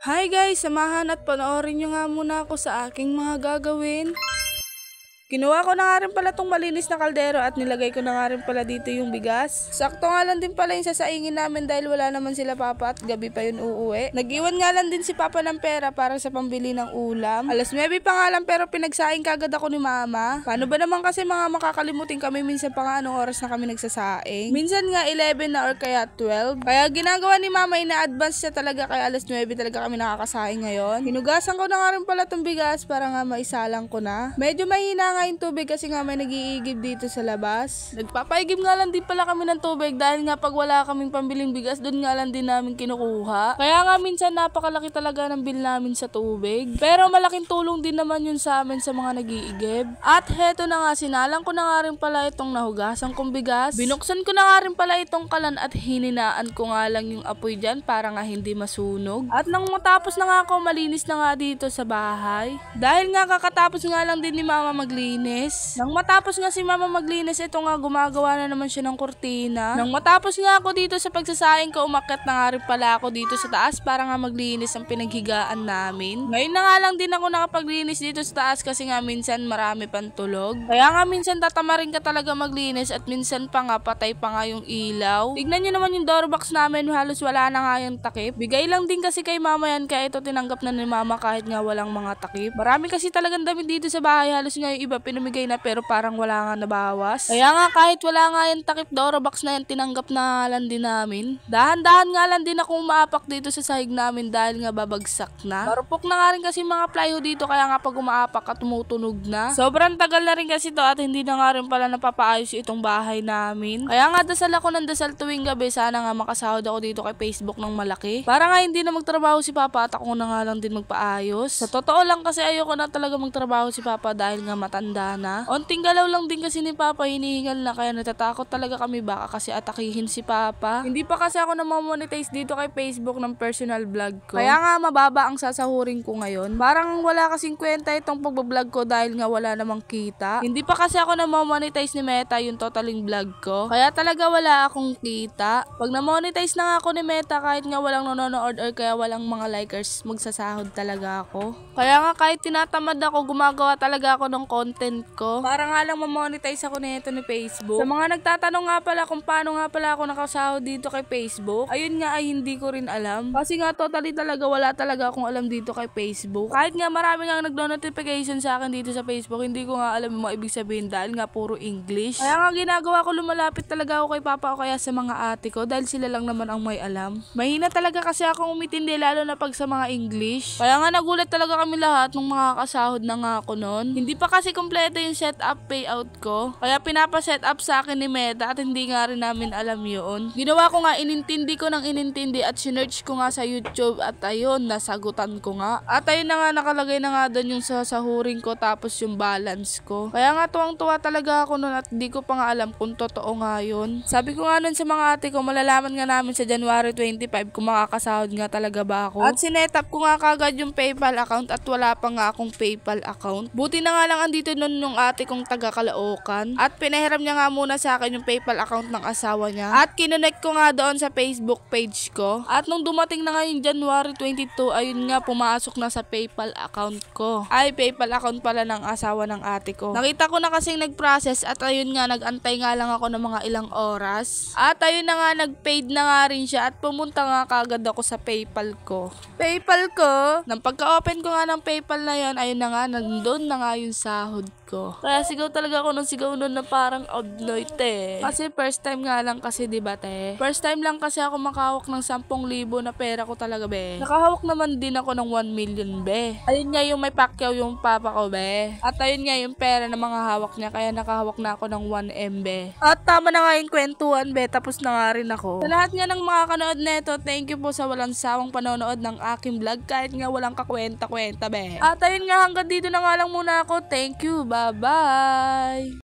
Hi guys! Samahan at panoorin nyo nga muna ako sa aking mga gagawin. Kinuha ko na nga rin pala tong malinis na kaldero at nilagay ko na nga rin pala dito yung bigas. Sakto nga lang din pala yung sasaingin namin dahil wala naman sila papa at gabi pa yun uuwi. Nag-iwan nga lang din si papa ng pera para sa pambili ng ulam. Alas 9 pa nga lang pero pinagsaing kagad ako ni mama. Paano ba naman kasi mga makakalimutin kami minsan pa nga anong oras na kami nagsasaing. Minsan nga 11 na or kaya 12. Kaya ginagawa ni mama ina-advance siya talaga kaya alas 9 talaga kami nakakasaing ngayon. Hinugasan ko na nga rin pala tong bigas para nga maisalang ko na. Medyo mahina nga yung tubig kasi nga may nag-iigib dito sa labas. Nagpapaigib nga lang din pala kami ng tubig dahil nga pag wala kaming pambiling bigas doon nga lang din namin kinukuha. Kaya nga minsan napakalaki talaga ng bill namin sa tubig. Pero malaking tulong din naman yun sa amin sa mga nag-iigib. At heto na nga, sinalang ko na nga rin pala itong nahugasan kong bigas. Binuksan ko na nga rin pala itong kalan at hininaan ko nga lang yung apoy dyan para nga hindi masunog. At nang matapos na nga ako, malinis na nga dito sa bahay. Dahil nga kakatapos nga lang din ni mama maglinis. Nang matapos nga si mama maglinis, ito nga gumagawa na naman siya ng kurtina. Nang matapos nga ako dito sa pagsasaing ko, umakyat na nga rin pala ako dito sa taas para nga maglinis ang pinaghigaan namin. Ngayon na nga lang din ako nakapaglinis dito sa taas kasi nga minsan marami pang tulog. Kaya nga minsan tatamarin ka talaga maglinis at minsan pa nga patay pa nga yung ilaw. Tignan nyo naman yung doorbox namin, halos wala na nga yung takip. Bigay lang din kasi kay mama yan kaya ito tinanggap na ni mama kahit nga walang mga takip. Marami kasi talagang damit dito sa bahay, halos nga yung iba pinamigay na pero parang wala nga nabawas. Kaya nga kahit wala nga yung takip doorbox na yan, tinanggap na lang din namin. Dahan-dahan nga lang din ako umaapak dito sa sahig namin dahil nga babagsak na. Marupok na nga rin kasi mga plywood dito kaya nga pag umaapak at tumutunog na. Sobrang tagal na rin kasi to at hindi na nga rin pala napapaayos itong bahay namin. Kaya nga dasal ako ng dasal tuwing gabi, sana nga makasahod ako dito kay Facebook ng malaki. Para nga hindi na magtrabaho si Papa at ako na nga lang din magpaayos. Sa totoo lang kasi ayoko na talaga magtrabaho si Papa dahil nga matanda na. Onting galaw lang din kasi ni Papa hinihingal na kaya natatakot talaga kami baka kasi atakihin si Papa. Hindi pa kasi ako na-monetize dito kay Facebook ng personal vlog ko. Kaya nga mababa ang sasahurin ko ngayon. Parang wala kasing kwenta itong pagbablog ko dahil nga wala namang kita. Hindi pa kasi ako na-monetize ni Meta yung totaling vlog ko. Kaya talaga wala akong kita. Pag na-monetize na nga ako ni Meta kahit nga walang nanonood or kaya walang mga likers, magsasahod talaga ako. Kaya nga kahit tinatamad ako, gumagawa talaga ako ng content ko. Para nga lang ma-monetize ako nito ni Facebook. Sa mga nagtatanong nga pala kung paano nga pala ako nakasahod dito kay Facebook, ayun nga ay hindi ko rin alam. Kasi nga totally talaga wala talaga akong alam dito kay Facebook. Kahit nga marami nga nagno-notification sa akin dito sa Facebook, hindi ko nga alam yung mga ibig sabihin dahil nga puro English. Kaya nga ginagawa ko, lumalapit talaga ako kay Papa o kaya sa mga ate ko dahil sila lang naman ang may alam. Mahina talaga kasi akong umitindi lalo na pag sa mga English. Kaya nga nagulat talaga kami lahat nung makakasahod na nga ako noon. Hindi pa kasi kompleto yung setup payout ko. Kaya pinapa-set up sa akin ni Meta at hindi nga rin namin alam yun. Ginawa ko nga, inintindi ko ng inintindi at sinearch ko nga sa YouTube at ayun, nasagutan ko nga. At ayun na nga, nakalagay na nga doon yung sasahurin ko tapos yung balance ko. Kaya nga tuwang-tuwa talaga ako noon at hindi ko pa nga alam kung totoo nga yun. Sabi ko nga noon sa mga ate ko, malalaman nga namin sa January 25 kung makakasahod nga talaga ba ako. At sinetap ko nga kagad yung PayPal account at wala pa nga akong PayPal account. Buti na nga lang andito noon nung ate kong taga Caloocan. At pinahiram niya nga muna sa akin yung PayPal account ng asawa niya. At kinonect ko nga doon sa Facebook page ko. At nung dumating na nga yung January 22, ayun nga pumasok na sa PayPal account ko. Ay, PayPal account pala ng asawa ng ate ko. Nakita ko na kasing nag-process at ayun nga, nag-antay nga lang ako ng mga ilang oras. At ayun na nga, nag-paid na nga rin siya at pumunta nga kagad ako sa PayPal ko. PayPal ko, nang pagka-open ko nga ng PayPal na yun, ayun na nga, nandun na nga yung sahod ko. Kaya sigaw talaga ako ng sigaw nun na parang odnoy te. Kasi first time nga lang kasi diba te? First time lang kasi ako makahawak ng 10,000 na pera ko talaga be. Nakahawak naman din ako ng 1 million be. Ayun nga yung may Pacquiao yung papa ko be. At ayun nga yung pera na mga hawak niya kaya nakahawak na ako ng 1M be. At tama na nga yung kwentuhan be, tapos na nga rin ako. Sa lahat nga ng mga kanood neto, thank you po sa walang sawang panonood ng aking vlog kahit nga walang kakwenta-kwenta be. At ayun nga, hanggang dito na nga lang muna ako. Thank you, bye bye!